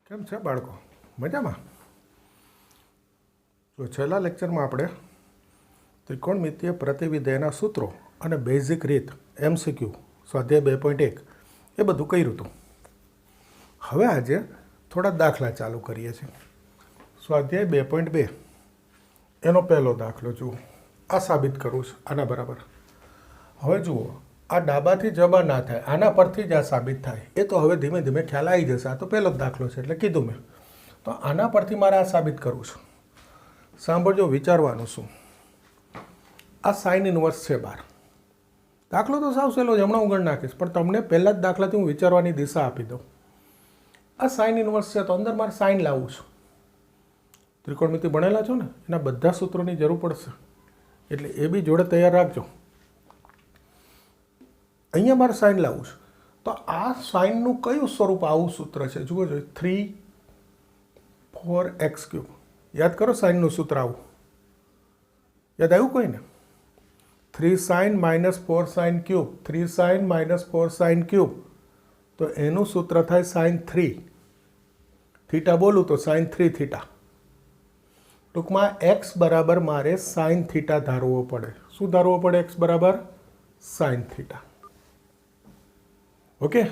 કેમ છે બાળકો? મજામાં? તો છેલ્લા લેક્ચરમાં આપણે ત્રિકોણમિતીય પ્રતિવિધેયના સૂત્રો અને બેઝિક રીત MCQ સ્વાધ્યાય 2.1 એ બધું કર્યું હતું. હવે આજે થોડા દાખલા ચાલુ કરીએ છીએ. સ્વાધ્યાય 2.2 એનો પહેલો દાખલો જુઓ. આ સાબિત કરવું છે આના બરાબર. હવે જુઓ, આ ડાબાથી જબા ના થાય, આના પરથી જ આ સાબિત થાય. એ તો હવે ધીમે ધીમે ખ્યાલ આવી જશે. આ તો પહેલો જ દાખલો છે એટલે કીધું મેં. તો આના પરથી મારે આ સાબિત કરવું છે. સાંભળજો, વિચારવાનું શું. આ સાઇન ઇનવર્સ છે 12. દાખલો તો સાવ સહેલો જ, હમણાં હું ગણ નાખીશ, પણ તમને પહેલા જ દાખલાથી હું વિચારવાની દિશા આપી દઉં. આ સાઇન ઇનવર્સ છે તો અંદર મારે સાઇન લાવવું છું. ત્રિકોણમિતિ ભણેલા છો ને, એના બધા સૂત્રોની જરૂર પડશે એટલે એ બી જોડે તૈયાર રાખજો. અહીંયા મારે સાઇન લાવવું છે તો આ સાઇનનું કયું સ્વરૂપ આવું સૂત્ર છે જુઓ જોઈએ. 3/4x3. યાદ કરો સાઇનનું સૂત્ર આવું. યાદ આવ્યું કોઈને? 3 sin - 4 sin cube. 3 sin - 4 sin cube. તો એનું સૂત્ર થાય sin 3 થીટા. બોલું તો sin 3 થીટા. ટૂંકમાં x બરાબર મારે sin થીટા ધારવો પડે. શું ધારવો પડે? x બરાબર sin થીટા. ઓકે,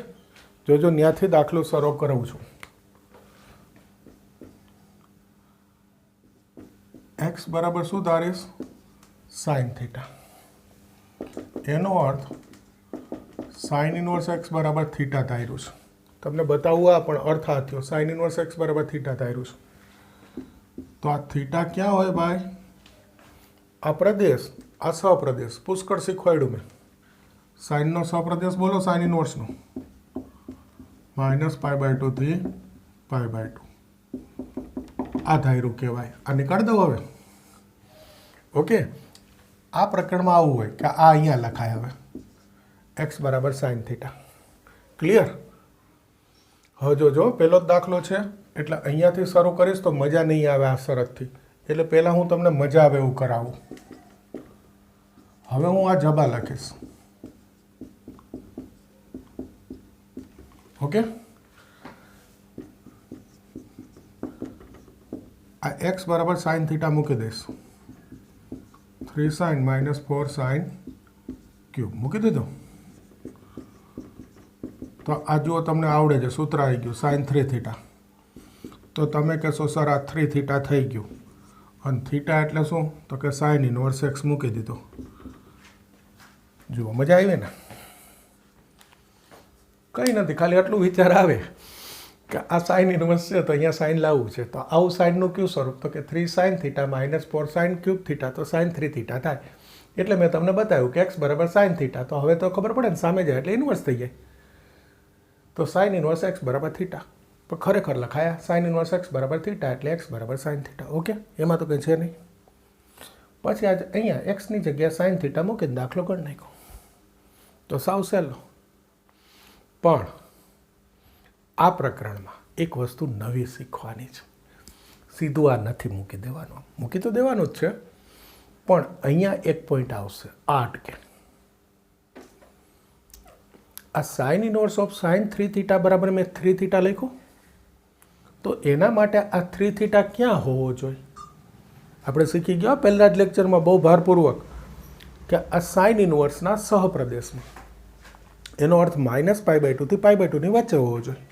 જોજો ત્યાંથી દાખલો શરૂ કરાવું છું. x બરાબર શું ધારીશ? sin theta. એનો અર્થ sin ઇનવર્સ x બરાબર થીટા ધાર્યું છે. તમને બતાવવું આ પણ અર્થ આ થયો. sin ઇનવર્સ x બરાબર થીટા ધાર્યું છે. તો આ થીટા ક્યાં હોય ભાઈ? આ પ્રદેશ, આ સહપ્રદેશ. પુષ્કળ શીખવાડ્યું મેં. સાઇનનો સહપ્રદેશ બોલો, સાઇન ઇનવર્સનો. -π/2 થી π/2. આ ધાર્યું કહેવાય. આ નીકાળી દો હવે. ઓકે, આ પ્રકરણમાં આવું હોય કે આ અહીંયા લખાય. હવે x બરાબર sin થીટા. ક્લિયર? હવે જોજો, પહેલો જ દાખલો છે એટલે અહીંયાથી શરૂ કરીશ તો મજા નહીં આવે આ શરતથી. એટલે પહેલાં હું તમને મજા આવે એવું કરાવું. હવે હું આ જબા લખીશ. ઓકે, આ x બરાબર sin થીટા મૂકી દઈશ. 3 sin - 4 sin ક્યુબ મૂકી દીધો. તો આ જુઓ, તમને આવડે છે, સૂત્ર આવી ગયું sin 3 થીટા. તો તમે કહેશો સર આ 3 થીટા થઈ ગયું. અને થીટા એટલે શું? તો કે sin ઇનવર્સ x મૂકી દીધો. જુઓ, મજા આવી ને? કંઈ નથી, ખાલી આટલું વિચાર આવે કે આ સાઇન ઇનવર્સ છે તો અહીંયા સાઇન લાવવું છે. તો આવું સાઇનનું કયું સ્વરૂપ? તો કે 3 sin theta - 4 sin cube theta. તો sin 3 થીટા થાય. એટલે મેં તમને બતાવ્યું કે x બરાબર sin થીટા. તો હવે તો ખબર પડે ને, સામે જાય એટલે ઇનવર્સ થઈ જાય. તો sin ઇનવર્સ x બરાબર થીટા. પણ ખરેખર લખાયા sin ઇનવર્સ x બરાબર થીટા એટલે x બરાબર sin થીટા. ઓકે, એમાં તો કંઈ છે નહીં. પછી આજે અહીંયા એક્સની જગ્યાએ sin થીટા મૂકીને દાખલો કરી નાખ્યો. તો સાવ સહેલો. પણ આ પ્રકરણમાં એક વસ્તુ નવી શીખવાની છે. સીધું આ નથી મૂકી દેવાનું. મૂકી તો દેવાનું જ છે, પણ અહીંયા એક પોઈન્ટ આવશે. આ અટકે. આ sine inverse of sin 3 theta બરાબર મેં 3 થીટા લખ્યું. તો એના માટે આ 3 થીટા ક્યાં હોવો જોઈએ? આપણે શીખી ગયા પહેલા જ લેક્ચરમાં બહુ ભારપૂર્વક કે આ સાઇન ઇનવર્સના સહપ્રદેશમાં. એનો અર્થ -π/2 થી π/2 ની વચ્ચે હોવો જોઈએ.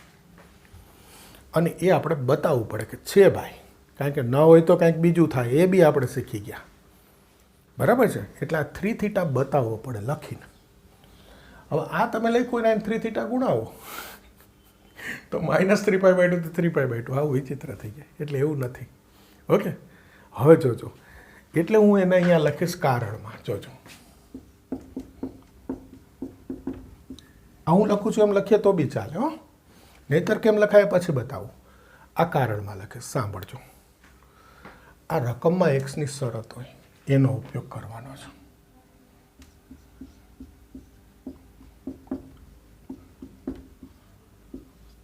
અને એ આપણે બતાવવું પડે કે છે ભાઈ, કારણ કે ન હોય તો કંઈક બીજું થાય. એ બી આપણે શીખી ગયા. બરાબર છે? એટલે આ 3 થીટા બતાવવો પડે લખીને. હવે આ તમે લખ્યું ને 3 થીટા ગુણાવો તો -3π/2 થી 3π/2. આવું વિચિત્ર થઈ જાય. એટલે એવું નથી. ઓકે, હવે જોજો. એટલે હું એને અહીંયા લખીશ કારણમાં. જોજો, આ હું લખું છું એમ લખીએ તો બી ચાલે. હો, નહીતર કેમ લખાય પછી બતાવું. આ કારણમાં લખીશ. સાંભળજો, આ રકમમાં એક્સની શરત હોય એનો ઉપયોગ કરવાનો છે.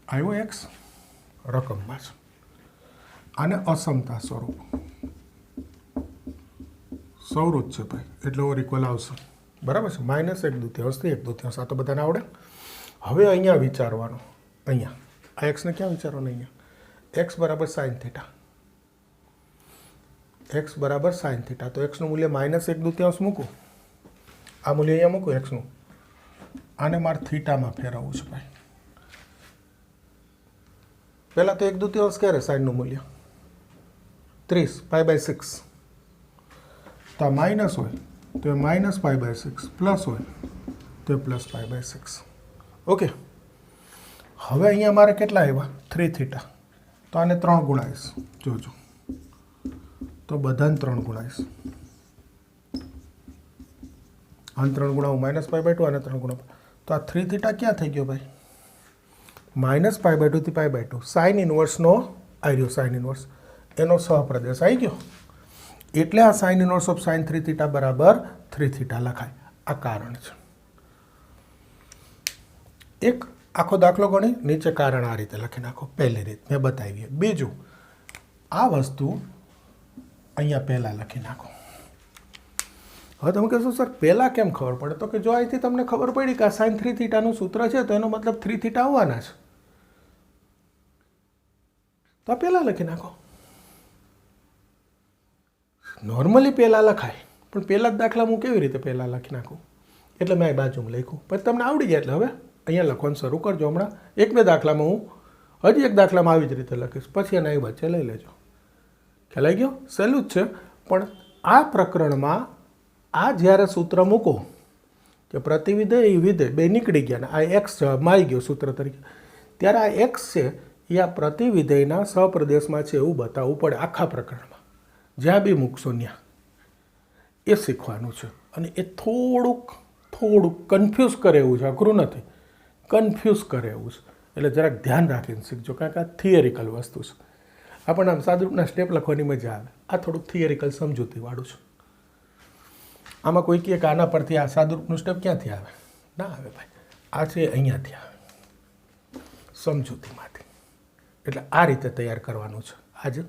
આવ્યો એક્સ રકમમાં છે. આને અસમતા સ્વરૂપ સૌરુજ છે ભાઈ, એટલે ઓર ઇક્વલ આવશે. બરાબર છે? -1/2 થી 1/2. આ તો બધાને આવડે. હવે અહીંયા વિચારવાનું. અહીંયા આ એક્સને ક્યાં વિચારવાનું? અહીંયા एक्स बराबर साइन थीटा, एक्स बराबर साइन थीटा। तो एक्सનું મૂલ્ય -1/2 મૂકું, આ મૂલ્ય અહીંયા મૂકું एक्सનું, આને મારે થીટામાં ફેરવવું છે ભાઈ। પહેલાં તો 1/2 ક્યારે સાઇનનું મૂલ્ય 30 π/6, તો આ માઇનસ હોય તો એ -π/6, પ્લસ હોય તો એ પ્લસ π/6। ઓકે, હવે અહીંયા મારે કેટલા આવ્યા 3 થીટા, તો આને 3 ગુણાઈશ, જોજો તો બધાને 3 ગુણાઈશ, આને 3 ગુણાવું -π/2, આને 3 ગુણાવું, તો આ 3 થીટા ક્યાં થઈ ગયો ભાઈ -π/2 થી π/2, સાઇન ઇન્વર્સનો આવી રહ્યો, સાઇન ઇન્વર્સ એનો સહપ્રદેશ આવી ગયો, એટલે આ sine inverse of sine 3 theta બરાબર 3 થીટા લખાય। આ કારણ છે। એક આખો દાખલો ગણી નીચે કારણ આ રીતે લખી નાખો, પહેલી રીત મેં બતાવી। બીજું આ વસ્તુ અહીંયા પહેલાં લખી નાખો। હવે તમે કહેશો સર પહેલાં કેમ ખબર પડે, તો કે જો અહીંથી તમને ખબર પડી કે આ સાઇન 3 થીટાનું સૂત્ર છે તો એનો મતલબ 3 થીટા આવવાના છે, તો આ પહેલાં લખી નાખો। નોર્મલી પહેલાં લખાય, પણ પહેલાં જ દાખલા હું કેવી રીતે પહેલાં લખી નાખું, એટલે મેં આ બાજુમાં લખ્યું, પછી તમને આવડી જાય એટલે હવે અહીંયા લખવાનું શરૂ કરજો। હમણાં 1-2 દાખલામાં હું હજી એક દાખલામાં આવી જ રીતે લખીશ, પછી એના એ વચ્ચે લઈ લેજો। ખ્યાલ આવી ગયો? સહેલું જ છે, પણ આ પ્રકરણમાં આ જ્યારે સૂત્ર મૂકો કે પ્રતિવિધેય એ વિધેય બે નીકળી ગયા ને આ એક્સ જવાબમાં આવી ગયો સૂત્ર તરીકે, ત્યારે આ એક્સ છે એ આ પ્રતિવિધેયના સહપ્રદેશમાં છે એવું બતાવવું પડે આખા પ્રકરણમાં, જ્યાં બી મૂકશો ત્યાં એ શીખવાનું છે। અને એ થોડુંક કન્ફ્યુઝ કરે એવું છે, અઘરું નથી, કન્ફ્યુઝ કરે એવું છે, એટલે જરાક ધ્યાન રાખીને શીખજો, કારણ કે આ થિયરિકલ વસ્તુ છે। આપણને આમ સાદુરૂપના સ્ટેપ લખવાની મજા આવે, આ થોડુંક થિયરિકલ સમજૂતીવાળું છે। આમાં કોઈ કહે કે આના પરથી આ સાદુરૂપનું સ્ટેપ ક્યાંથી આવે, ના આવે ભાઈ, આ છે અહીંયાથી આવે, સમજૂતીમાંથી। એટલે આ રીતે તૈયાર કરવાનું છે આજે।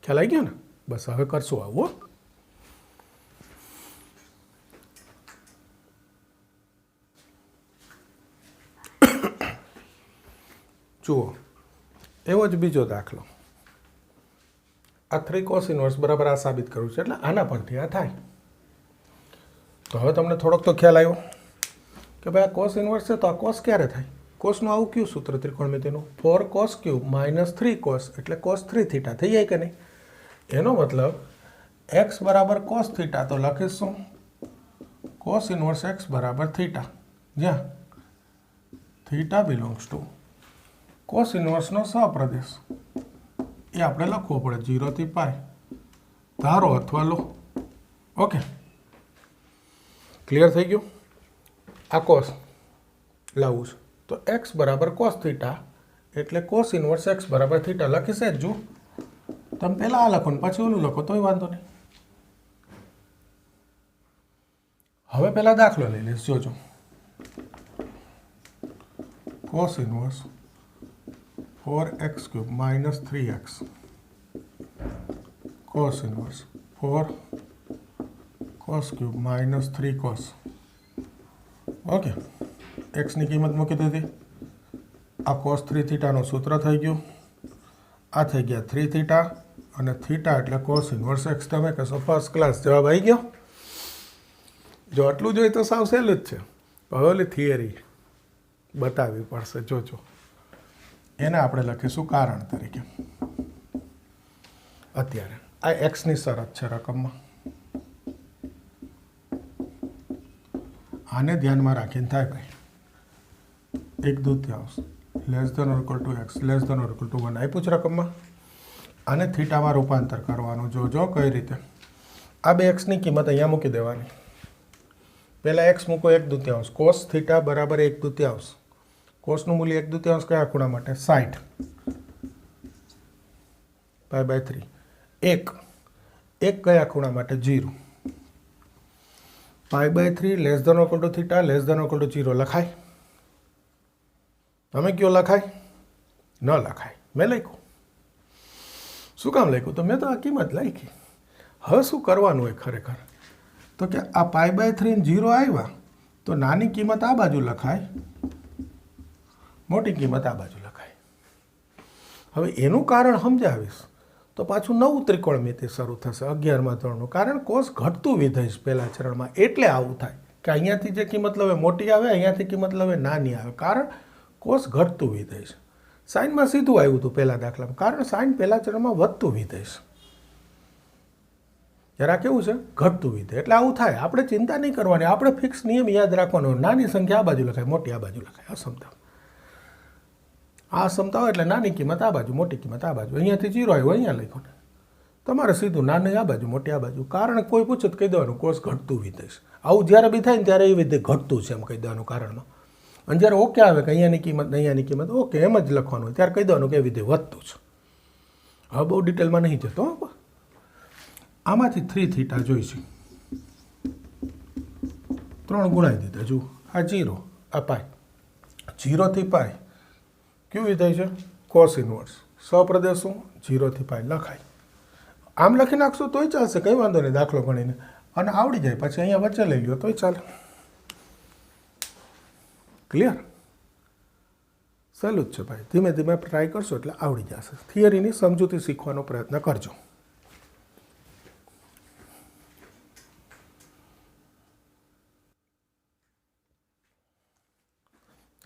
ખ્યાલ આવી ગયો ને? બસ હવે કરશું આવું। જુઓ, એવો જ બીજો દાખલો, આ 3 cos ઇન્વર્સ બરાબર આ સાબિત કરવું છે, એટલે આના પરથી આ થાય। તો હવે તમને થોડોક તો ખ્યાલ આવ્યો કે ભાઈ આ કોસ ઇન્વર્સ છે તો આ કોસ ક્યારે થાય, કોસનું આવું કયું સૂત્ર ત્રિકોણમિતિનું 4 cos ક્યુબ -3 cos, એટલે cos 3 થીટા થઈ જાય કે નહીં? એનો મતલબ x બરાબર cos થીટા, તો લખીશું cos ઇન્વર્સ x બરાબર થીટા, જ્યાં થીટા બિલોંગ્સ ટુ cos ઇન્વર્સનો સહપ્રદેશ, એ આપણે લખવો પડે 0 થી π, ધારો અથવા લો। ઓકે, ક્લિયર થઈ ગયું? આ કોસ લાવવું છે તો x બરાબર cos થીટા, એટલે cos ઇન્વર્સ x બરાબર થીટા લખી છે જો, તમે પહેલાં આ લખો ને પછી ઓલું લખો તોય વાંધો નહીં। હવે પહેલાં દાખલો લઈ લઈશ, જોજો, cos inverse 4x cube -3x cos inverse 4 cos cube -3 cos। Okay, એક્સની કિંમત મૂકી દીધી, આ cos 3 થીટાનું સૂત્ર થઈ ગયું, આ થઈ ગયા 3 થીટા, અને થીટા એટલે cos ઇન્વર્સ x। તમે કહેશો ફર્સ્ટ ક્લાસ, જવાબ આવી ગયો? જો આટલું જોઈએ તો સાવ સહેલું જ છે, હવે ઓલી થિયરી બતાવવી પડશે, જોજો। એને આપણે લખીશું કારણ તરીકે। અત્યારે આ એક્સની શરત છે રકમમાં, આને ધ્યાનમાં રાખીને થાય ભાઈ 1/2 less than or equal to x less than or equal to 1 આપ્યું છે રકમમાં, આને થીટામાં રૂપાંતર કરવાનું, જોજો કઈ રીતે। આ બે એક્સની કિંમત અહીંયા મૂકી દેવાની, પહેલાં એક્સ મૂકો 1/2, કોસ થીટા બરાબર 1/2, કોસનું મૂલ્ય 1/2 કયા ખૂણા માટે 60 π/3, એક કયા ખૂણા માટે 0, π/3 less than or equal to theta less than or equal to 0 લખાય? તમે કયો લખાય? ન લખાય, મેં લખ્યું। શું કામ લખ્યું? તો મેં તો આ કિંમત લખી। હવે શું કરવાનું હોય ખરેખર, તો કે આ π/3 0 આવ્યા તો નાની કિંમત આ બાજુ લખાય, મોટી કિંમત આ બાજુ લખાય। હવે એનું કારણ સમજાવીશ તો પાછું નવું ત્રિકોણમિતિ શરૂ થશે 11માં ધોરણનું. કારણ કોસ ઘટતું વિધેય છે પહેલા ચરણમાં, એટલે આવું થાય કે અહીંયાથી જે કિંમત લવે મોટી આવે, અહીંયાથી કિંમત લવે નાની આવે. કારણ કોસ ઘટતું વિધેય છે. સાઇનમાં સીધું આવ્યું હતું પહેલા દાખલામાં, કારણ સાઇન પહેલા ચરણમાં વધતું વિધેય છે. જરા કેવું છે ઘટતું વિધેય, એટલે આવું થાય. આપણે ચિંતા નહીં કરવાની, આપણે ફિક્સ નિયમ યાદ રાખવાનો. નાની સંખ્યા આ બાજુ લખાય, મોટી આ બાજુ લખાય. અસમતા આ સમતા હોય એટલે નાની કિંમત આ બાજુ, મોટી કિંમત આ બાજુ. અહીંયાથી 0 આવ્યો, અહીંયા લખ્યો ને તમારે સીધું નાની આ બાજુ, મોટી આ બાજુ. કારણ કોઈ પૂછે તો કહી દેવાનું કોસ ઘટતું વિધેય છે. આવું જ્યારે બી થાય ને ત્યારે એ વિધેય ઘટતું છે એમ કહી દેવાનું કારણમાં. અને જ્યારે ઓકે આવે કે અહીંયાની કિંમત અહીંયાની કિંમત ઓકે એમ જ લખવાનું હોય, ત્યારે કહી દેવાનું કે એ વિધેય વધતું છે. હવે બહુ ડિટેલમાં નહીં જતો. આમાંથી 3 થીટા જોઈશું, 3 ગુણાવી દીધા. જુઓ આ 0, આ પાય, 0 થી પાય કયું વિધેય છે? Cos inverse. સપ્રદેશો 0 થી પાય લખાય. આમ લખી નાખશું તોય ચાલશે, કંઈ વાંધો નહીં દાખલો ગણીને. અને આવડી જાય પછી અહીંયા વચ્ચે લઈ લો તોય ચાલે. ક્લિયર? સહેલું જ છે ભાઈ. ધીમે ધીમે ટ્રાય કરશો એટલે આવડી જશે. થિયરીની સમજૂતી શીખવાનો પ્રયત્ન કરજો.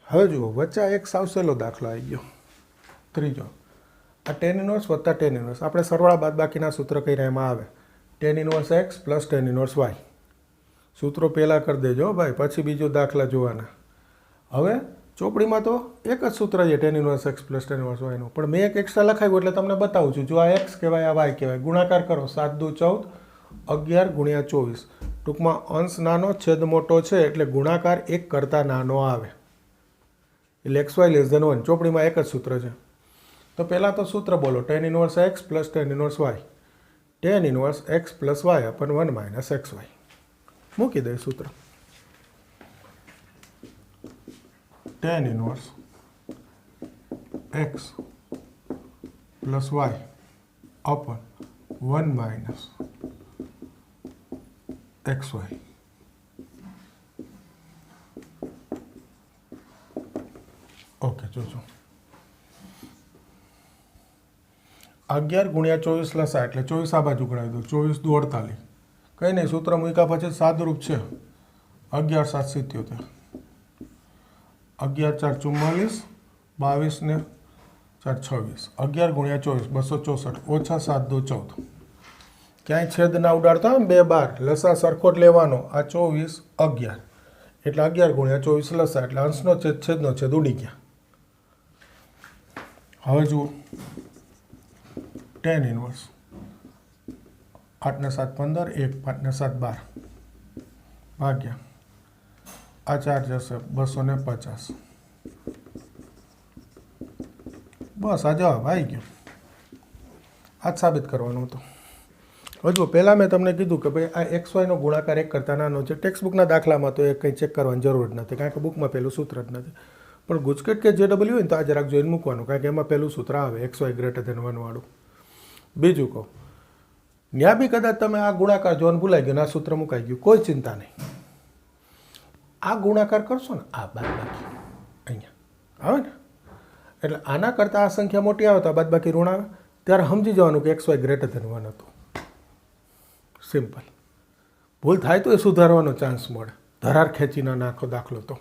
હવે જુઓ, વચ્ચે એક સાવ સહેલો દાખલો આવી ગયો, ત્રીજો. આ tan ઇનવર્સ વત્તા tan ઇનવર્સ. આપણે સરવાળા બાદબાકીના સૂત્ર કર્યા એમાં આવે tan inverse x plus tan inverse y. સૂત્રો પહેલાં કરી દેજો ભાઈ, પછી બીજો દાખલા જોવાના. હવે ચોપડીમાં તો એક જ સૂત્ર છે tan inverse x plus tan inverse yનું, પણ મેં એક એક્સ્ટ્રા લખાવ્યું એટલે તમને બતાવું છું. જો આ x કહેવાય, આ y કહેવાય. ગુણાકાર કરો, 7 દુ 14, 11 ગુણ્યા 24. ટૂંકમાં અંશ નાનો છેદ મોટો છે એટલે ગુણાકાર 1 કરતાં નાનો આવે, એટલે xy લેસ ધેન 1. ચોપડીમાં એક જ સૂત્ર છે. તો પહેલાં તો સૂત્ર બોલો, tan inverse x plus tan inverse y. tan inverse x plus y અપન 1 minus xy. મૂકી દઈએ સૂત્ર. tan inverse x plus y અપન 1 minus xy. Okay, જોજો. 11 ગુણ્યા 24 લસા એટલે 24 આ બાજુ ગણાવી દો. 24 દુ 48. કંઈ નહીં, સૂત્ર મૂક્યા પછી સાદુરૂપ છે. 11 7 77, 11 4 44, 22 ને 4 26. 11 ગુણ્યા 24 264 ઓછા 7 દુ 14. ક્યાંય છેદ ના ઉડાડતા હોય ને, 2 12 લસા સરખો જ લેવાનો. આ 24 11 એટલે 11 ગુણ્યા 24 લસા એટલે અંશનો છેદ છેદનો છેદ ઉડી ગયા. હવે જુઓ, tan ઇનવર્સ 8 ને 7 15, 1 5 ને 7 12 ભાગ્યા આ 4 જશે 250. બસ આ જવાબ આવી ગયો. આ જ સાબિત કરવાનું હતું. હજુ પહેલાં મેં તમને કીધું કે ભાઈ આ XYનો ગુણાકાર 1 કરતાં નાનો છે. ટેક્સ્ટ બુકના દાખલામાં તો એ કંઈ ચેક કરવાની જરૂર જ નથી, કારણ કે બુકમાં પહેલું સૂત્ર જ નથી. પણ ગુજકેટ કે JW હોય ને તો આ જરાક જોઈને મૂકવાનું, કારણ કે એમાં પહેલું સૂત્ર આવે XY ગ્રેટર ધેન 1 વાળું. બીજું કહો, ત્યાં બી કદાચ તમે આ ગુણાકાર જોવાનું ભૂલાઈ ગયું, આ સૂત્ર મુકાઈ ગયું, કોઈ ચિંતા નહીં. આ ગુણાકાર કરશો ને, આ બાદબાકી અહીંયા આવે ને, એટલે આના કરતાં આ સંખ્યા મોટી આવે તો આ બાદબાકી ઋણ આવે, ત્યારે સમજી જવાનું કે XY ગ્રેટર ધેન 1 હતું. સિમ્પલ. ભૂલ થાય તો એ સુધારવાનો ચાન્સ મળે. ધરાર ખેંચી નાખો દાખલો તો.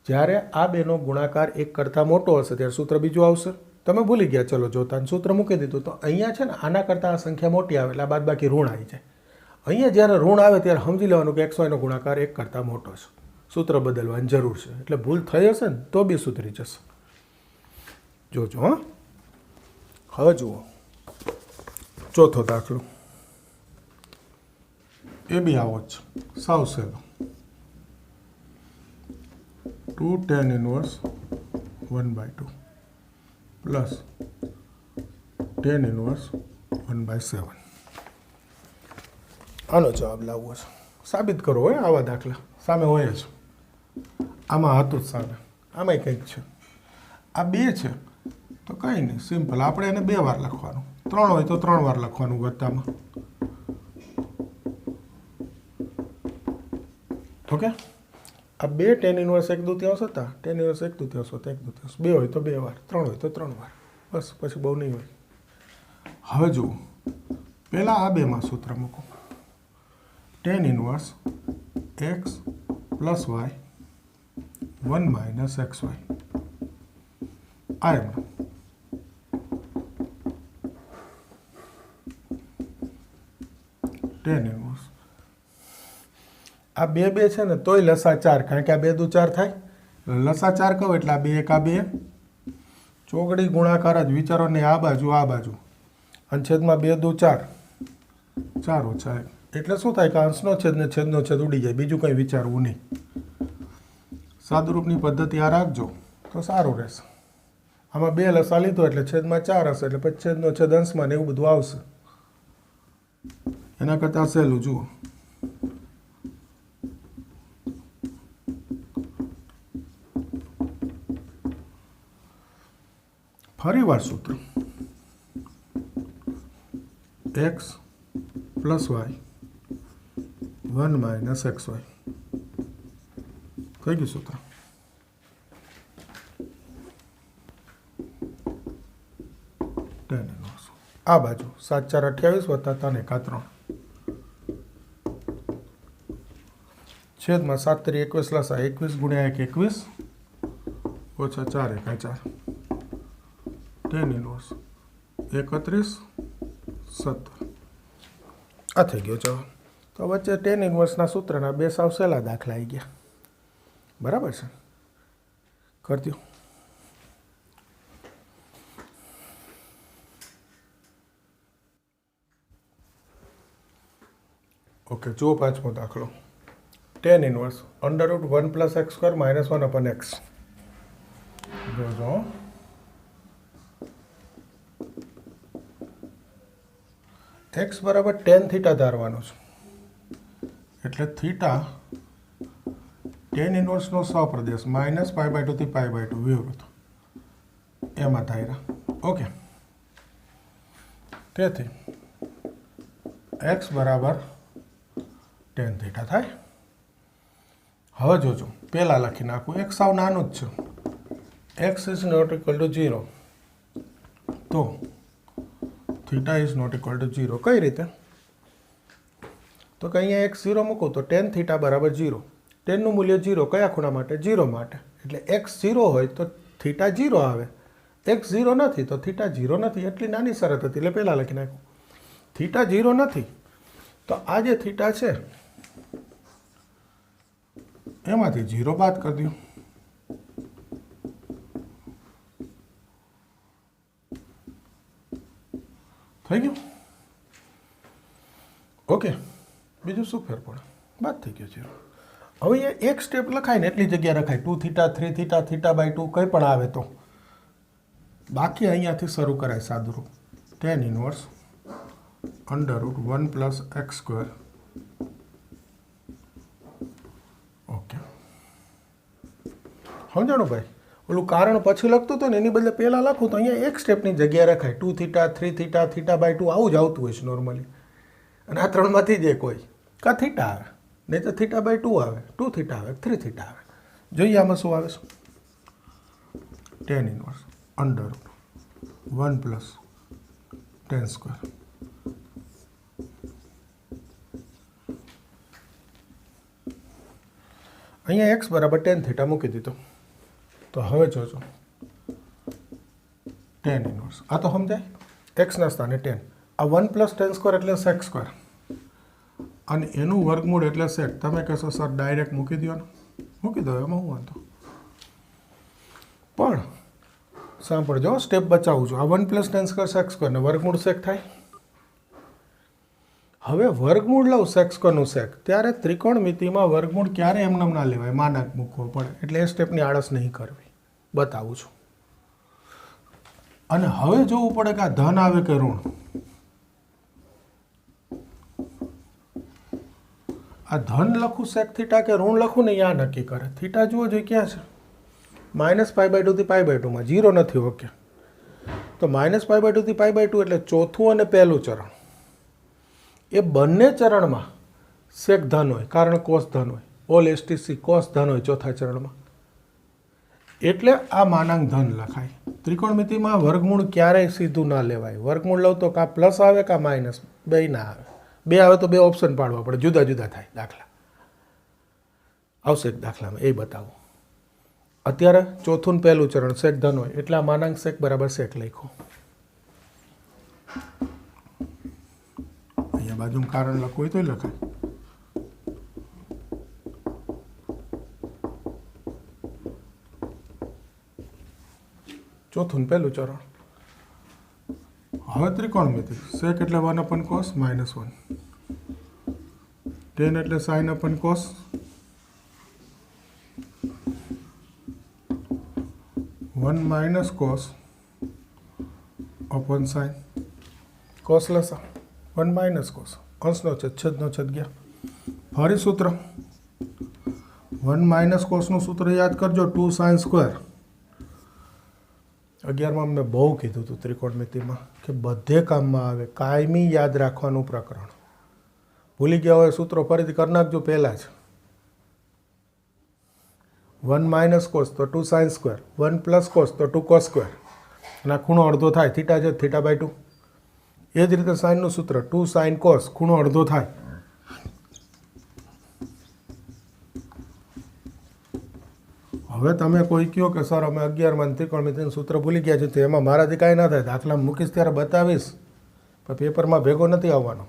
જ્યારે આ બેનો ગુણાકાર 1 કરતાં મોટો હશે ત્યારે સૂત્ર બીજું આવશે. તમે ભૂલી ગયા, ચલો જોતા સૂત્ર મૂકી દીધું. તો અહીંયા છે ને આના કરતાં આ સંખ્યા મોટી આવે એટલે આ બાદબાકી ઋણ આવી જાય. અહીંયા જ્યારે ઋણ આવે ત્યારે સમજી લેવાનું કે XYનો ગુણાકાર 1 કરતાં મોટો છે. સૂત્ર બદલવાની જરૂર છે. એટલે ભૂલ થઈ હશે ને તો બી સુધરી જશે. જોજો. હા, હવે જુઓ ચોથો દાખલો. એ બી આવો જ છે, સાવ સહેલો. 2 tan inverse 1/2 plus tan inverse 1/7. આનો જવાબ લાવવો છે. સાબિત કરો હોય આવા દાખલા. સામે હોય જ. આમાં હતું જ સામે. આમાંય કંઈક છે. આ 2 છે તો કંઈ નહીં, સિમ્પલ. આપણે એને 2 વાર લખવાનું. 3 હોય તો 3 વાર લખવાનું વત્તામાં. ઓકે. આ 2 tan ઇનવર્સ 1/2 હતા. tan ઇનવર્સ 1/2 હતા, 1/2. 2 હોય તો 2 વાર, 3 હોય તો 3 વાર. બસ, પછી બહુ નહીં હોય. હવે જુઓ, પહેલાં આ બેમાં સૂત્ર મૂકો. Tan inverse x plus y 1 minus x y. આ એમનો ટેન ઇનવર્સ. આ બે છે ને તોય લસા 4, કારણ કે આ 2 દુ 4 થાય. લસા 4 કહો એટલે આ 2 એક આ 2 ચોગડી ગુણાકાર જ વિચારો ને, આ બાજુ અને છેદમાં 2 દુ 4, 4 ઓછા 1 એટલે શું થાય કે અંશનો છેદ ને છેદનો છેદ ઉડી જાય. બીજું કંઈ વિચારવું નહીં. સાદુરૂપની પદ્ધતિ આ રાખજો તો સારું રહેશે. આમાં 2 લસા લીધો એટલે છેદમાં 4 હશે, એટલે પછી છેદનો છેદ અંશમાં ને એવું બધું આવશે. એના કરતાં સહેલું જુઓ. ફરીવાર સૂત્ર x plus y 1 minus x y. કઈ ગયું સૂત્ર? Tan inverse. આ બાજુ 7 4 28 વત્તા 3 1 3 છેદમાં 7 3 21 લસા 21 ગુણ્યા 1 21 ઓછા 4 1 4. Tan inverse 31 17. આ થઈ ગયો જવાબ. તો વચ્ચે ટેન ઇનવર્સના સૂત્રના 2 સાવ સહેલા દાખલા આવી ગયા. બરાબર છે, કરી દો. ઓકે, જુઓ પાંચમો દાખલો. Tan inverse under root 1 plus x square minus 1 અપન x. જોજો, એક્સ બરાબર ટેન થીટા ધારવાનું છે. એટલે થીટા ટેન ઇનવર્સનો સહપ્રદેશ માઇનસ π/2 થી π/2 વિવૃત એમાં ધાર્યા. ઓકે, તેથી એક્સ બરાબર ટેન થીટા થાય. હવે જોજો, પહેલાં લખી નાખું. એક્સ સાવ નાનું જ છે. X is not equal to 0, તો theta is not equal to 0. કઈ રીતે? તો કે અહીંયા એક્સ 0 મૂકું તો ટેન થીટા બરાબર 0. ટેનનું મૂલ્ય 0 કયા ખૂણા માટે? 0 માટે. એટલે એક્સ 0 હોય તો થીટા 0 આવે. એક્સ 0 નથી તો થીટા 0 નથી. એટલી નાની શરત હતી એટલે પહેલાં લખી નાખ્યું. થીટા 0 નથી તો આ જે થીટા છે એમાંથી 0 બાદ કરી દો. થઈ ગયું? ઓકે, બીજું શું ફેર પડે? બાદ થઈ ગયો છે. હવે એ એક સ્ટેપ લખાય ને એટલી જગ્યા રખાય. 2 થીટા 3 થીટા θ/2 કંઈ પણ આવે તો. બાકી અહીંયાથી શરૂ કરાય સાદુરૂપ. Tan inverse under root 1 plus x square. Okay, સમજાણું ભાઈ? ઓલું કારણ પછી લખતું હતું ને એની બદલે પહેલાં લખું તો અહીંયા એક સ્ટેપની જગ્યાએ રખાય. 2 થીટા 3 થીટા θ/2 આવું જ આવતું હોય છે નોર્મલી. અને આ ત્રણમાંથી જ એક હોય. કાં થીટા આવે, નહીં તો θ/2 આવે, 2 થીટા આવે, 3 થીટા આવે. જોઈએ આમાં શું આવે છે. Tan inverse under root 1 plus tan square. અહીંયા એક્સ બરાબર ટેન થીટા મૂકી દીધો. તો હવે જોજો, ટેન ઇનવર્સ આ તો સમજાય. એક્સના સ્થાને 10. આ 1 પ્લસ ટેન સ્ક્વેર એટલે સેક સ્ક્વેર, અને એનું વર્ગમૂળ એટલે સેક. તમે કહેશો સર ડાયરેક્ટ મૂકી દો ને, મૂકી દો, એમાં હું વાંધો. પણ સાંભળજો, સ્ટેપ બચાવું છું. આ 1 plus tan square sec square ને વર્ગમૂળ સેક થાય. હવે વર્ગમૂળ લઉં સેક સ્ક્વેરનું સેક, ત્યારે ત્રિકોણમિતિમાં વર્ગમૂળ ક્યારે એમને ના લેવાય, માનાંક મૂકવો પડે. એટલે એ સ્ટેપની આળસ નહીં કરવી, બતાવું છું. અને હવે જોવું પડે કે આ ધન આવે કે ઋણ. આ ધન લખું સેક થીટા કે ઋણ લખું ને આ નક્કી કરે. થીટા જુઓ જોઈએ ક્યાં છે? માઇનસ π/2 થી π/2 0 નથી. ઓકે, તો માઇનસ π/2 થી π/2 એટલે ચોથું અને પહેલું ચરણ. એ બંને ચરણમાં સેક ધન હોય, કારણ કોસ ધન હોય. ઓલ એસટીસી કોસ ધન હોય ચોથા ચરણમાં. એટલે આ માનાંક ધન લખાય. ત્રિકોણમિતિમાં વર્ગમૂળ ક્યારેય સીધું ના લેવાય. વર્ગમૂળ લઉં તો કાં પ્લસ આવે કાં માઇનસ, બે ના આવે. બે આવે તો બે ઓપ્શન પાડવા પડે, જુદા જુદા થાય દાખલા. આવશે એક દાખલામાં એ બતાવો. અત્યારે ચોથું પહેલું ચરણ સેક ધન હોય એટલે આ માનાંક સેક બરાબર સેક લખો. અહીંયા બાજુમાં કારણ લખવું હોય તો લખાય. ચોથું પહેલું ચરણ. હવે ત્રિકોણમિતિ સેક એટલે 1/cos -1, tan એટલે sin upon cos, 1 - cos upon sin. cos લસા 1 - cos, અંશનો છેદ છેદનો છેદ ગયા. ફરી સૂત્ર 1 - cos નું સૂત્ર યાદ કરજો, 2 sin સ્ક્વેર. 11માં મેં બહુ કીધું હતું ત્રિકોણમિતિમાં કે બધે કામમાં આવે, કાયમી યાદ રાખવાનું પ્રકરણ. ભૂલી ગયા હોય સૂત્રો ફરીથી કરી નાખજો પહેલાં જ. 1 - cos તો 2 sin સ્ક્વેર, 1 + cos તો 2 cos સ્ક્વેર, અને આ ખૂણો અડધો થાય, થીટા છે θ/2. એ જ રીતે સાઇનનું સૂત્ર 2 sin cos, ખૂણો અડધો થાય. હવે તમે કોઈ કહો કે સર અમે 11માં ત્રિકોણમિતિનું સૂત્ર ભૂલી ગયા છે, તો એમાં મારાથી કાંઈ ના થાય. દાખલા મૂકીશ ત્યારે બતાવીશ, પણ પેપરમાં ભેગો નથી આવવાનો.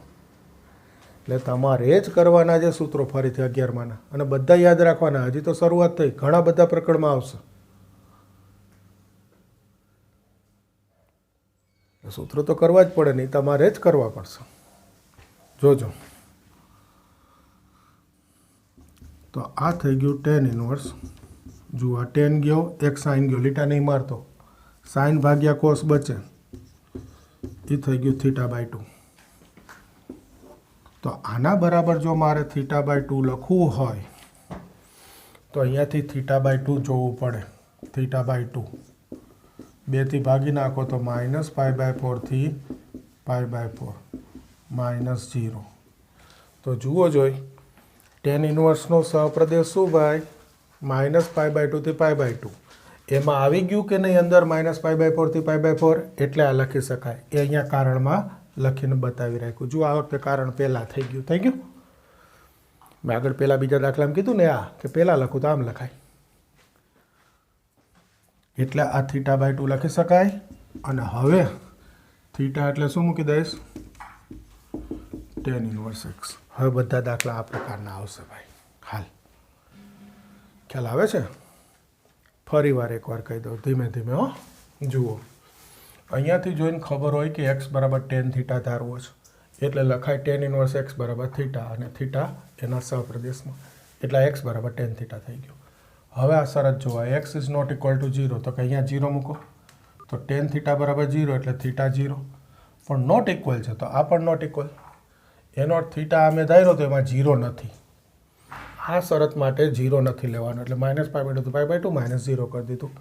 એટલે તમારે જ કરવાના છે સૂત્રો ફરીથી 11માંના, અને બધા યાદ રાખવાના. હજી તો શરૂઆત થઈ, ઘણા બધા પ્રકરણમાં આવશે. સૂત્રો તો કરવા જ પડે, નહીં તમારે જ કરવા પડશે. જોજો. તો આ થઈ ગયું tan ઇનવર્સ. જુઓ આ tan ગયો, એક સાઇન ગયો, લીટા નહીં મારતો, સાઇન ભાગ્યા કોસ બચે, એ થઈ ગયું θ/2. તો આના બરાબર જો મારે θ/2 લખવું હોય તો અહીંયાથી θ/2 જોવું પડે. θ/2 2થી ભાગી નાખો તો -π/4 થી π/4 -0. તો જુઓ જોઈ tan ઇનવર્સનો સહપ્રદેશ શું ભાઈ? -π/2 થી π/2. એમાં આવી ગયું કે નહીં અંદર -π/4 થી π/4, એટલે આ લખી શકાય. એ અહીંયા કારણમાં લખીને બતાવી રાખ્યું. જો આ વખતે કારણ પહેલાં થઈ ગયું. થઈ ગયું? મેં આગળ પહેલાં બીજા દાખલામાં કીધું ને કે પહેલાં લખું તો આમ લખાય. એટલે આ θ/2 લખી શકાય. અને હવે θ એટલે શું મૂકી દઈશ? tan inverse x. હવે બધા દાખલા આ પ્રકારના આવશે ભાઈ. હાલ ખ્યાલ આવે છે? ફરી વાર એકવાર કહી દઉં ધીમે ધીમે. હો જુઓ, અહીંયાથી જોઈને ખબર હોય કે x બરાબર tan θ ધારવો છે, એટલે લખાય tan ઇનવર્સ x બરાબર θ, અને θ એના સહપ્રદેશમાં, એટલે x બરાબર tan θ થઈ ગયું. હવે આ શરત જોવા, x is not equal to 0, તો કે અહીંયા 0 મૂકો, તો tan θ બરાબર 0 એટલે θ 0. પણ નોટ ઇક્વલ છે તો આ પણ નોટ ઇક્વલ. એનો અર્થ θ અમે ધાર્યો તો એમાં 0 નથી. આ શરત માટે 0 નથી લેવાનો, એટલે -π/2 થી π/2 -0 કરી દીધું.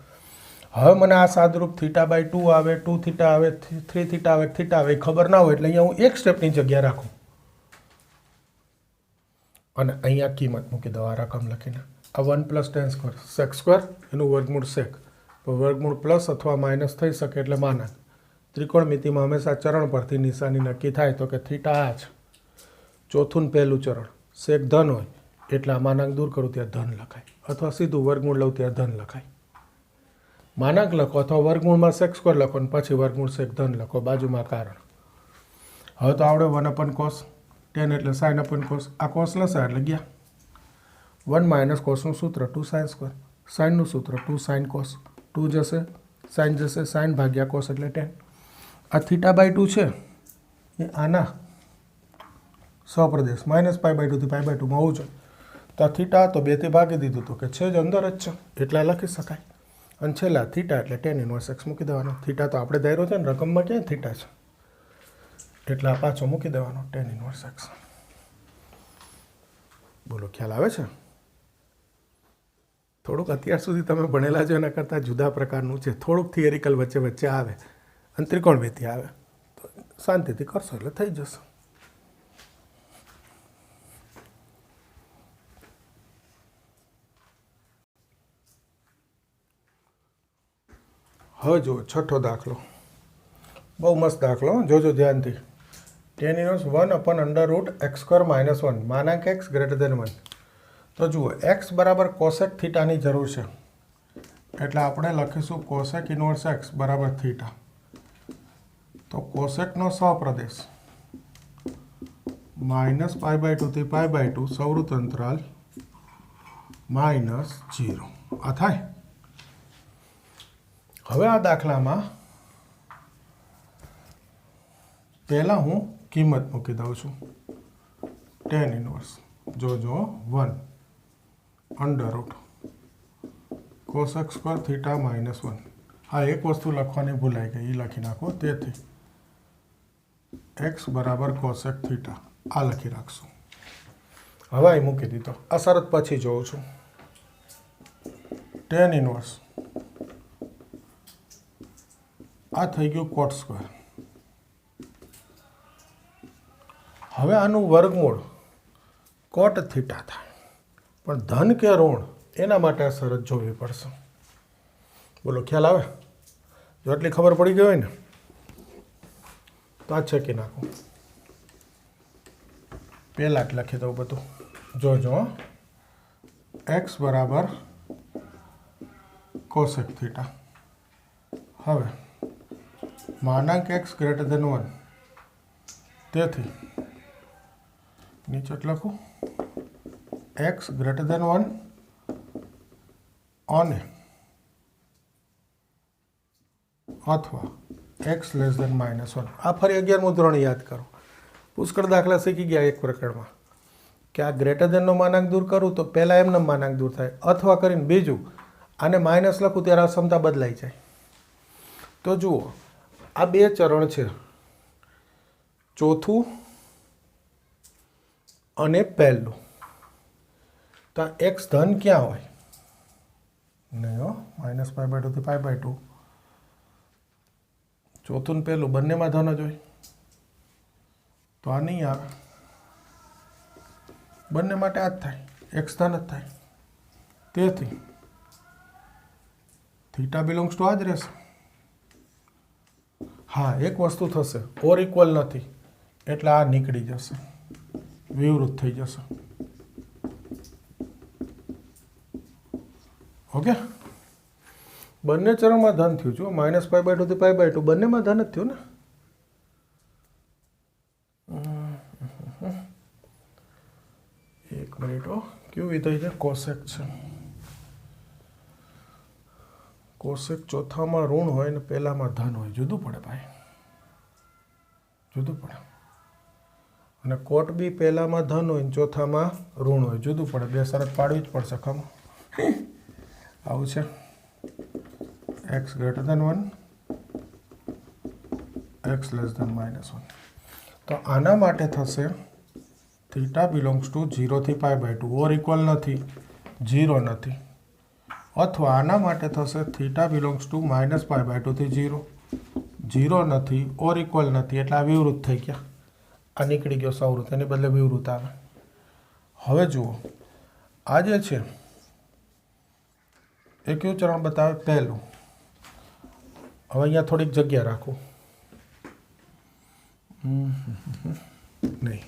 હવે મને આ સાદરૂપ θ/2 આવે, 2θ આવે, 3θ આવે, θ આવે, એ ખબર ના હોય, એટલે અહીંયા હું એક સ્ટેપની જગ્યા રાખું અને અહીંયા કિંમત મૂકી દઉં આ રકમ લખીને. આ 1 + tan સ્ક્વેર, સેક સ્ક્વેર, એનું વર્ગમૂળ સેક. તો વર્ગમૂળ પ્લસ અથવા માઇનસ થઈ શકે, એટલે માનાંક. ત્રિકોણમિતિમાં હંમેશા ચરણ પરથી નિશાની નક્કી થાય, તો કે θ આ જ. ચોથું પહેલું ચરણ સેક ધન હોય એટલે આ માનાંક દૂર કરું ત્યાં ધન લખાય, અથવા સીધું વર્ગમૂળ લઉં ત્યાં ધન લખાય. માનાંક લખો અથવા વર્ગમૂળમાં સેક સ્ક્વેર લખો અને પછી વર્ગમૂળ સેક ધન લખો, બાજુમાં કારણ. હવે તો આવડે 1/cos, tan એટલે sin upon cos. આ cos લસા એટલે ગયા. 1 - cosનું સૂત્ર 2 sin સ્ક્વેર, સાઇનનું સૂત્ર 2 sin cos, 2 જશે, સાઇન જશે, સાઇન ભાગ્યા cos એટલે tan. આ θ/2 છે એ આના સહપ્રદેશ -π/2 થી π/2 માં હોવું જોઈએ. તો આ θ તો 2 થી ભાગી દીધું, તો કે છે જ અંદર જ છે, એટલે લખી શકાય. અને છેલ્લા θ એટલે tan ઇનવર્સ x મૂકી દેવાનો. θ તો આપણે ધાર્યો છે ને, રકમમાં ક્યાં θ છે, એટલે આ પાછો મૂકી દેવાનો tan ઇનવર્સ x. બોલો ખ્યાલ આવે છે? થોડુંક અત્યાર સુધી તમે ભણેલા છો એના કરતાં જુદા પ્રકારનું છે. થોડુંક થિયરિકલ વચ્ચે વચ્ચે આવે અને ત્રિકોણમિતિ આવે, તો શાંતિથી કરશો એટલે થઈ જશે. હવે જુઓ છઠ્ઠો દાખલો, બહુ મસ્ત દાખલો, જોજો ધ્યાનથી. tan inverse 1/√x² - 1 માનાંક x greater than 1. તો જુઓ x બરાબર કોસેક થીટાની જરૂર છે, એટલે આપણે લખીશું કોસેક ઇન્વર્સ x બરાબર થીટા. તો કોસેકનો સહપ્રદેશ -π/2 થી π/2 સૌવૃત્ત અંતરાલ -0 આ થાય. હવે આ દાખલામાં પહેલાં હું કિંમત મૂકી દઉં છું. tan ઇન્વર્સ જોજો 1 √ cosec² થીટા -1. આ એક વસ્તુ લખવાની ભૂલાઈ ગઈ, એ લખી નાખો. તેથી x બરાબર કોસેક થીટા આ લખી રાખશું. હવે અહીં મૂકી દીધો. આ શરત પછી જોઉં છું. tan ઇન્વર્સ આ થઈ ગયું કોટ સ્ક્વેર. હવે આનું વર્ગમૂળ કોટ થીટા થાય, પણ ધન કે ઋણ એના માટે આ શરત જોવી પડશે. બોલો ખ્યાલ આવે? જો એટલી ખબર પડી ગઈ હોય ને તો આ છેકી નાખો. પહેલાં જ લખી દઉં બધું. જોજો x બરાબર કોસેક થીટા. હવે માનાંક x ગ્રેટર દેન 1, તેથી નીચે લખું x ગ્રેટર દેન 1 અને અથવા x લેસ દેન -1. આ ફરી 11મું ધોરણ યાદ કરો. પુષ્કળ દાખલા શીખી ગયા એક પ્રકરણમાં કે આ ગ્રેટર દેનનો માનાંક દૂર કરું તો પહેલાં એમને માનાંક દૂર થાય, અથવા કરીને બીજું આને માઇનસ લખું ત્યારે આ ક્ષમતા બદલાઈ જાય. તો જુઓ આ બે ચરણ છે, ચોથું અને પહેલું. તો x ધન ક્યાં હોય? નહીં હો, -π/2 થી π/2. ચોથું ને પહેલું બંનેમાં ધન જ હોય, તો આ નહીં આવે. બંને માટે આ જ થાય, x ધન જ થાય. તેથી થીટા બિલોંગ્સ ટુ આ જ રહેશે. હા, એક વસ્તુ થશે, ઓર ઇક્વલ નથી એટલે આ નીકળી જશે, વિવૃત થઈ જશે. ઓકે, બંને ચરણમાં ધન થયું. જો -π/2 થી π/2 બંનેમાં ધન જ થયું ને. એક મિનિટ, કયું વિધેય છે? કોસેક છે. કોસેક ચોથામાં ઋણ હોય ને પહેલામાં ધન હોય, જુદું પડે ભાઈ, જુદું પડે. અને કોટ બી પહેલામાં ધન હોય ને ચોથામાં ઋણ હોય, જુદું પડે. બે શરત પાડવી જ પડશે. ખમ આવું છે. x greater than 1, x less than -1. તો આના માટે થશે થીટા બિલોંગ્સ ટુ 0 થી π/2, ઓર ઇક્વલ નથી, 0 નથી. અથવા આના માટે થશે થીટા બિલોંગ્સ ટુ -π/2 થી 0, 0 નથી, ઓર ઇક્વલ નથી, એટલે આ વિવૃત થઈ ગયા. આ નીકળી ગયો સૌવૃત્ત, એની બદલે વિવૃત આવે. હવે જુઓ આ જે છે એ કયું ચરણ બતાવે? પહેલું. હવે અહીંયા થોડીક જગ્યા રાખું. નહીં,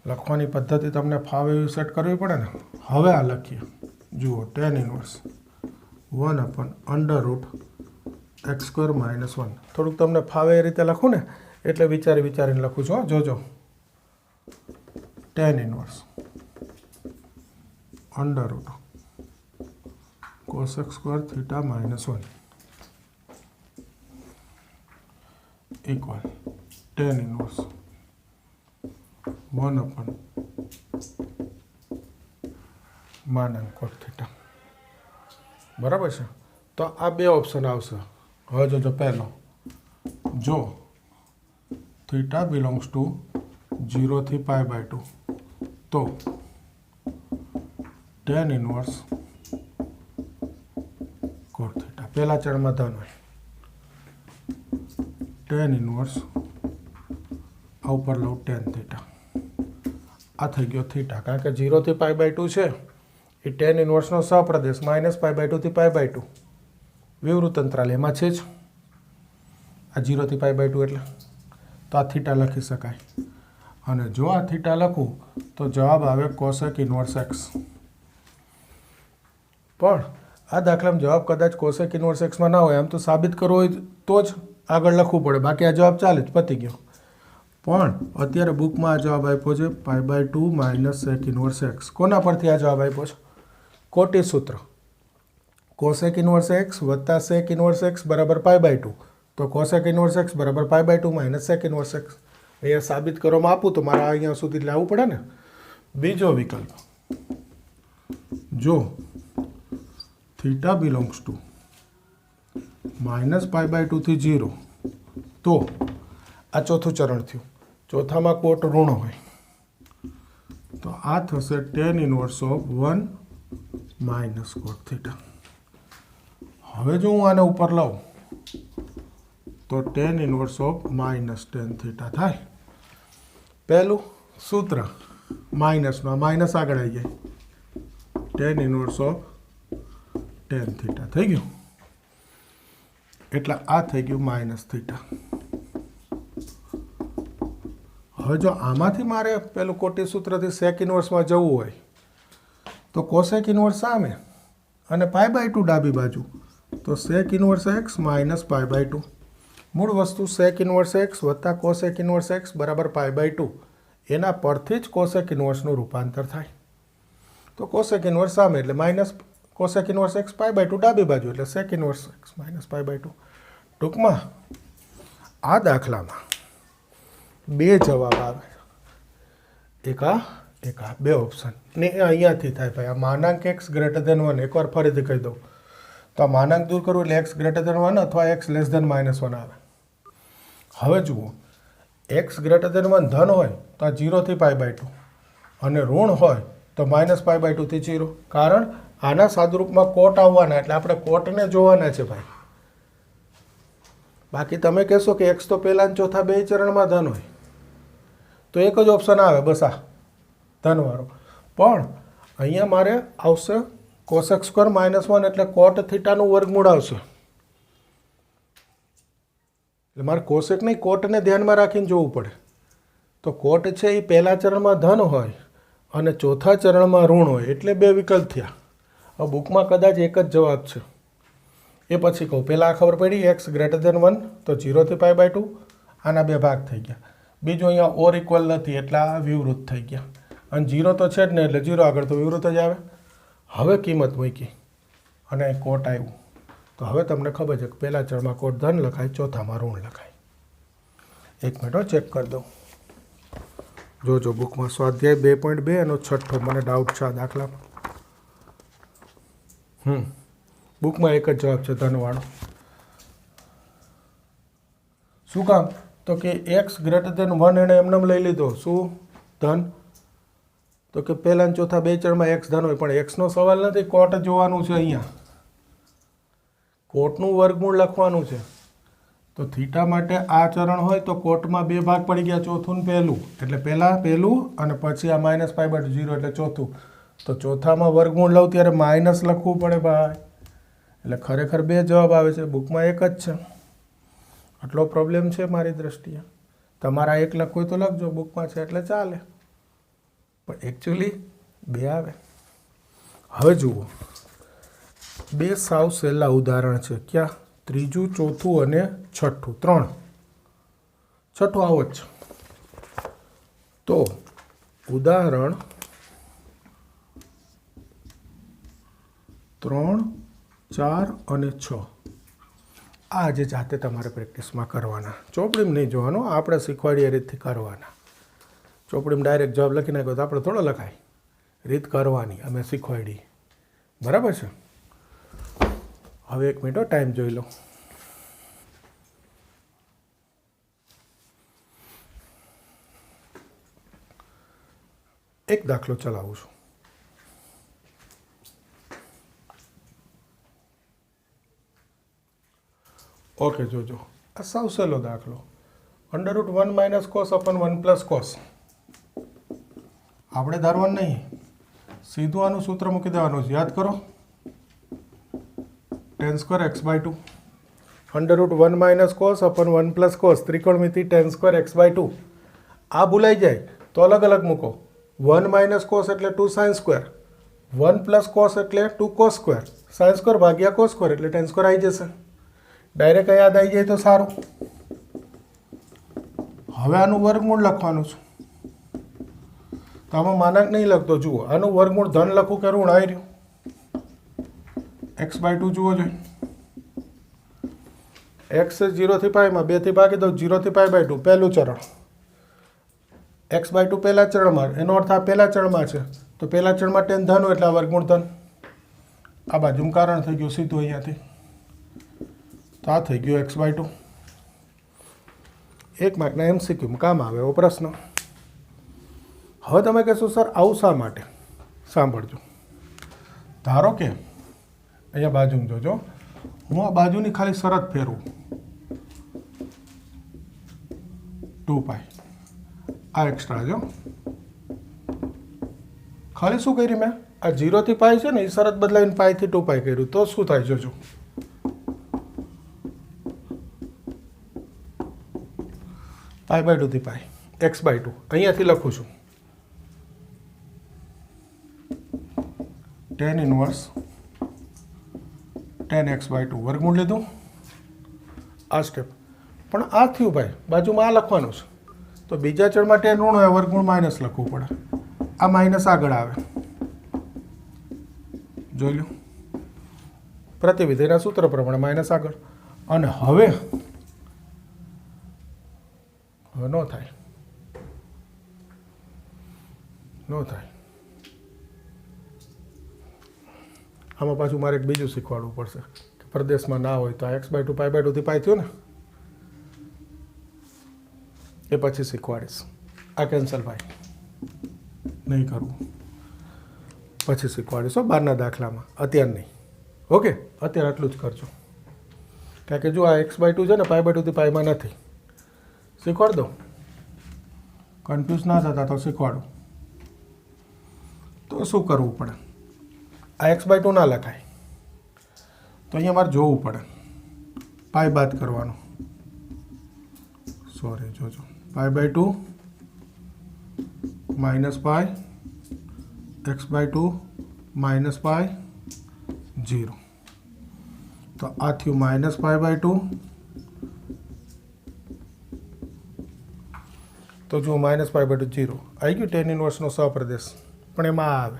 લખવાની પદ્ધતિ તમને ફાવે એવી સેટ કરવી પડે ને. હવે આ લખીએ. જુઓ tan ઇન્વર્સ 1/√x² - 1. થોડુંક તમને ફાવે એ રીતે લખું ને, એટલે વિચારીને લખું છું. જોજો tan inverse √cosec² theta -1 equal tan inverse 1 માનાંક કોટ થીટા. બરાબર છે. તો આ બે ઓપ્શન આવશે. હવે જોજો પહેલો, જો થીટા બિલોંગ્સ ટુ 0 થી π/2 તો tan ઇન્વર્સ કોટ થીટા. પહેલા ચરણમાં ધન હોય, tan ઇન્વર્સ આ ઉપર લઉં tan થીટા. આ થઈ ગયો થીટા, કારણ કે 0 થી π/2 છે એ tan ઇન્વર્સનો સહપ્રદેશ -π/2 થી π/2. વિવૃત અંતરાલ એમાં છે જ આ 0 થી π/2 એટલે તો આ થીટા લખી શકાય અને જો આ થીટા લખું તો જવાબ આવે કોસેક ઇન્વર્સ એક્સ. પણ આ દાખલામાં જવાબ કદાચ કોસેક ઇન્વર્સ એક્સમાં ના હોય, આમ તો સાબિત કરવો હોય તો જ આગળ લખવું પડે, બાકી આ જવાબ ચાલે જ, પતી ગયો. પણ અત્યારે બુકમાં આ જવાબ આપ્યો છે π/2 - સેક ઇન્વર્સ એક્સ. કોના પરથી આ જવાબ આપ્યો છે? કોટી સૂત્ર. કોસેક ઇન્વર્સ એક્સ વત્તા સેક ઇન્વર્સ એક્સ બરાબર π/2. તો કોસેક ઇન્વર્સ એક્સ બરાબર π/2 - સેક ઇન્વર્સ એક્સ. અહીંયા સાબિત કરવામાં આપું તો મારે અહીંયા સુધી લાવવું પડે ને. બીજો વિકલ્પ, જો થીટા બિલોંગ્સ ટુ -π/2 થી 0, તો આ ચોથું ચરણ થયું. ચોથામાં કોટ ઋણ હોય તો આ થશે tan inverse of 1 - coat theta. હવે જો હું આને ઉપર લાવું તો tan inverse of -tan theta થાય. પહેલું સૂત્ર માઇનસમાં માઇનસ આગળ આવી જાય, tan inverse of tan theta થઈ ગયું. એટલે આ થઈ ગયું -θ. હવે જો આમાંથી મારે પેલું કોટી સૂત્રથી સેક ઇન્વર્સમાં જવું હોય તો કોસેક ઇન્વર્સ સામે અને π/2 ડાબી બાજુ, તો સેક ઇન્વર્સ એક્સ માઇનસ π/2. મૂળ વસ્તુ સેક ઇન્વર્સ એક્સ વત્તા કોસેક ઇન્વર્સ એક્સ બરાબર π/2. એના પરથી જ કોસેક ઇન્વર્સનું રૂપાંતર થાય. તો કોસેક ઇન્વર્સ સામે એટલે માઇનસ કોસેક ઇન્વર્સ એક્સ π/2 ડાબી બાજુ એટલે સેક ઇન્વર્સ એક્સ માઇનસ π/2. ટૂંકમાં આ દાખલામાં બે જવાબ આવે, એક આ બે ઓપ્શન ને એ અહીંયાથી થાય ભાઈ. આ માનાંક એક્સ ગ્રેટર ધેન 1, એકવાર ફરીથી કહી દઉં તો આ માનાંક દૂર કરવું એટલે એક્સ ગ્રેટર ધેન 1 અથવા એક્સ લેસ ધેન -1 આવે. હવે જુઓ, એક્સ ગ્રેટર ધેન 1 ધન હોય તો આ 0 થી π/2 અને ઋણ હોય તો -π/2 થી 0. કારણ આના સાદુરૂપમાં કોટ આવવાના એટલે આપણે કોટને જોવાના છે ભાઈ. બાકી તમે કહેશો કે એક્સ તો પહેલા ને ચોથા બે ચરણમાં ધન હોય તો એક જ ઓપ્શન આવે, બસ આ ધનવાળો. પણ અહીંયા મારે આવશે કોસેક સ્ક્વેર -1 એટલે કોટ થીટાનું વર્ગમૂળ આવશે. એટલે મારે કોસેક નહીં કોટને ધ્યાનમાં રાખીને જોવું પડે. તો કોટ છે એ પહેલા ચરણમાં ધન હોય અને ચોથા ચરણમાં ઋણ હોય એટલે બે વિકલ્પ થયા. હવે બુકમાં કદાચ એક જ જવાબ છે, એ પછી કહું. પહેલાં ખબર પડી એક્સ ગ્રેટર ધેન 1 તો 0 થી π/2, આના બે ભાગ થઈ ગયા. બીજું અહીંયા ઓર ઇક્વલ નથી એટલે આ વિવૃત થઈ ગયા. અને 0 તો છે જ ને એટલે 0 આગળ તો વિવૃત જ આવે. હવે કિંમત મૂકી અને અહીં કોટ આવ્યું તો હવે તમને ખબર છે કે પહેલા ચરણમાં કોટ ધન લખાય, ચોથામાં ઋણ લખાય. એક મિનિટ ચેક કરી દઉં. જોજો બુકમાં સ્વાધ્યાય 2.2 એનો છઠ્ઠો, મને ડાઉટ છે આ દાખલામાં. બુકમાં એક જ જવાબ છે ધનવાળો. શું કામ? તો કે એક્સ ગ્રેટર ધેન 1 એણે એમનેમ લઈ લીધો. શું ધન? તો કે પહેલા ને ચોથા બે ચરણમાં એક્સ ધન હોય, પણ એક્સનો સવાલ નથી, કોટ જોવાનું છે. અહીંયા કોટનું વર્ગમૂળ લખવાનું છે. તો થીટા માટે આ ચરણ હોય તો કોટમાં બે ભાગ પડી ગયા, ચોથું ને પહેલું. એટલે પહેલું અને પછી આ -π/2 0 એટલે ચોથું. તો ચોથામાં વર્ગમૂળ લઉં ત્યારે માઇનસ લખવું પડે ભાઈ. એટલે ખરેખર બે જવાબ આવે છે, બુકમાં એક જ છે. આટલો પ્રોબ્લેમ છે મારી દ્રષ્ટિએ. તમારા એક લખવું તો લખજો, બુકમાં છે એટલે ચાલે, પણ એકચ્યુઅલી બે આવે. હવે જુઓ, બે સાવ સહેલા ઉદાહરણ છે. ક્યાં? ત્રીજું, ચોથું અને છઠ્ઠું. છઠ્ઠું આવો જ છે. તો ઉદાહરણ 3, 4 અને 6 આ આજે જાતે તમારે પ્રેક્ટિસમાં કરવાના. ચોપડીમાં નહીં જોવાનું, આપણે શીખવાડીએ રીતથી કરવાના. ચોપડીમાં ડાયરેક્ટ જવાબ લખી નાખ્યો તો આપણે થોડો લખાય, રીત કરવાની અમે શીખવાડી. બરાબર છે? હવે એક મિનિટ ટાઈમ જોઈ લો. એક દાખલો ચલાવું છું. ઓકે, જોજો આ સાવ સહેલો દાખલો. √1 - cos / 1 + cos. આપણે ધારવાનું નહીં, સીધું આનું સૂત્ર મૂકી દેવાનું છે. યાદ કરો, tan square x by two √1 minus cos અપન 1 પ્લસ કોસ ત્રિકોણમિતિ tan square x by two. આ ભૂલાઈ જાય તો અલગ અલગ મૂકો. 1 માઇનસ કોસ એટલે 2 સાઇન સ્ક્વેર, 1 પ્લસ કોસ એટલે 2 કોસ સ્ક્વેર, સાઇન સ્ક્વેર ભાગ્યા કોસ સ્ક્વેર એટલે ટેન સ્ક્વેર આવી જશે. ડાયરેક્ટ યાદ આવી જાય તો સારું. હવે આનું વર્ગમૂળ લખવાનું છે. તો આમાં માનાંક નહીં લખતો. જુઓ, આનું વર્ગમૂળ ધન લખું કે ઋણ આવી રહ્યું. એક્સ બાય ટુ જુઓ જોઈએ. એક્સ 0 થી પાઈમાં 2 થી ભાગી દો, 0 થી પાઈ બાય ટુ પહેલું ચરણ. એક્સ બાય ટુ પહેલા ચરણમાં, એનો અર્થ આ પહેલા ચરણમાં છે. તો પહેલા ચરણમાં ટેન ધન હોય એટલે આ વર્ગમૂળ ધન. આ બાજુનું કારણ થઈ ગયું સીધું અહીંયાથી. તો આ થઈ ગયું એક્સ બાય ટુ. 1 માર્કના MCQ કામ આવે એવો પ્રશ્ન. હવે તમે કહેશો સર આવું શા માટે? સાંભળજો. ધારો કે અહીંયા બાજુમાં જોજો, હું આ બાજુની ખાલી શરત ફેરવું 2 પાઈ. આ એક્સ્ટ્રા જો ખાલી શું કરી મેં આ 0 થી પાઈ છે ને એ શરત બદલાવીને પાઈથી 2 પાઈ કર્યું. તો શું થાય જોજો. પાઈ બાય 2 થી પાઈ એક્સ બાય 2 અહીંયાથી લખું છું ટેન ઇનવર્સ 10x બાય 2 વર્ગમૂળ લીધું. આ સ્ટેપ પણ આ થયું ભાઈ, બાજુમાં આ લખવાનું છે. તો બીજા ચરણમાં 10 ઋણ હોય, વર્ગમૂળ માઇનસ લખવું પડે. આ માઇનસ આગળ આવે. જોઈ લો, પ્રતિવિધિના સૂત્ર પ્રમાણે માઇનસ આગળ. અને હવે ન થાય, આમાં પાછું મારે એક બીજું શીખવાડવું પડશે કે પ્રદેશમાં ના હોય તો આ x by two pi by 2 થી પાઈ થયું ને, એ પછી શીખવાડીશ. આ કેન્સલ ભાઈ નહીં કરવું, પછી શીખવાડીશ બહારના દાખલામાં, અત્યારે નહીં. ઓકે, અત્યારે આટલું જ કરજો. કારણ કે જો આ એક્સ બાય ટુ છે ને પાઈ બાય 2 થી પાઈમાં નથી. શીખવાડ દો, કન્ફ્યુઝ ના થતા તો શીખવાડું. તો શું કરવું પડે? આ એક્સ બાય ટુ ના લખાય તો અહીંયા મારે જોવું પડે, પાઈ બાદ કરવાનું. સોરી, જોજો, pi by 2 minus pi x by 2 minus pi 0. તો આ થયું માઇનસ પાઈ બાય 2. તો જો માઇનસ પાઈ બાય 2 0 આવી ગયું. ટેન ઇનવર્સનો સહપ્રદેશ પણ એમાં આવે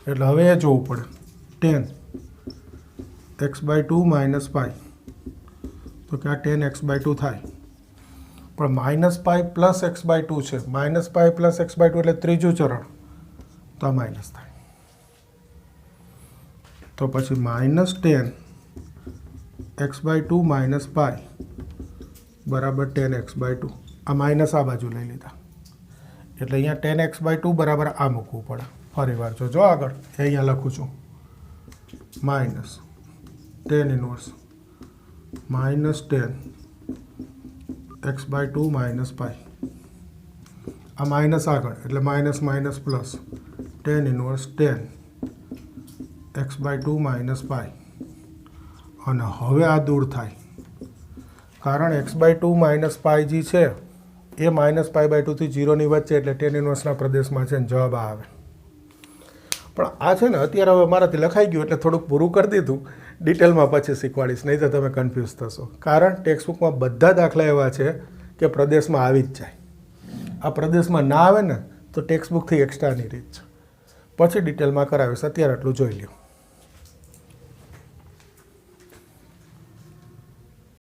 એટલે હવે એ જોવું પડે. 10 એક્સ બાય 2 માઇનસ પાઈ, તો કે આ 10 એક્સ બાય 2 થાય. પણ minus pi plus x by 2 છે. Minus pi plus x by 2 એટલે ત્રીજું ચરણ, તો આ માઇનસ થાય. તો પછી minus 10 x by 2 minus pi બરાબર 10 એક્સ બાય 2. આ માઇનસ આ બાજુ લઈ લીધા એટલે અહીંયા 10 એક્સ બાય 2 બરાબર આ મૂકવું પડે. ફરી વાર જોજો આગળ, અહીંયા લખું છું minus 10 inverse minus 10 x by 2 minus pi. આ માઇનસ આગળ એટલે minus minus plus 10 inverse 10 x by 2 minus pi. અને હવે આ દૂર થાય કારણ એક્સ બાય 2 માઇનસ પાઈ જે છે એ માઇનસ પાઈ બાય 2 થી 0 ની વચ્ચે એટલે ટેન ઇનવર્સના પ્રદેશમાં છે ને જવાબ આવે. પણ આ છે ને અત્યારે હવે મારાથી લખાઈ ગયું એટલે થોડુંક પૂરું કરી દીધું. ડિટેલમાં પછી શીખવાડીશ, નહીં તો તમે કન્ફ્યુઝ થશો. કારણ ટેક્સ્ટબુકમાં બધા દાખલા એવા છે કે પ્રદેશમાં આવી જ જાય. આ પ્રદેશમાં ના આવે ને તો ટેક્સ્ટબુકથી એક્સ્ટ્રાની રીત છે. પછી ડિટેલમાં કરાવીશ, અત્યારે આટલું જોઈ લ્યો.